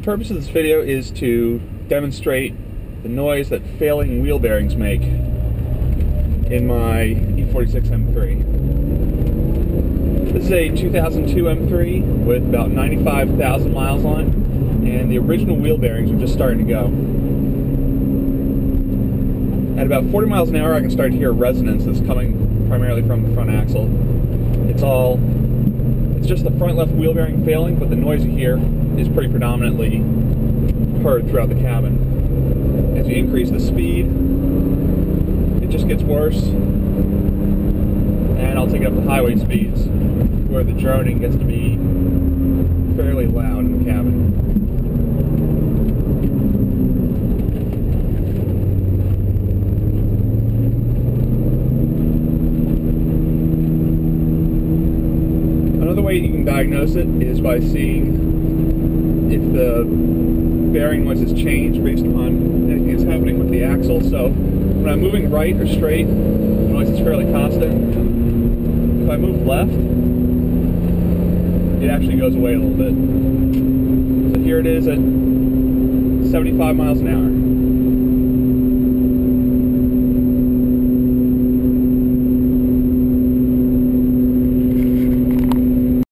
The purpose of this video is to demonstrate the noise that failing wheel bearings make in my E46 M3. This is a 2002 M3 with about 95,000 miles on it, and the original wheel bearings are just starting to go. At about 40 miles an hour I can start to hear a resonance that's coming primarily from the front axle. It's just the front left wheel bearing failing, but the noise you hear is pretty predominantly heard throughout the cabin. As you increase the speed, it just gets worse, and I'll take it up to highway speeds, where the droning gets to be fairly loud in the cabin. Another way you can diagnose it is by seeing if the bearing noise has changed based upon anything that's happening with the axle. So when I'm moving right or straight, the noise is fairly constant. If I move left, it actually goes away a little bit. So here it is at 75 miles an hour.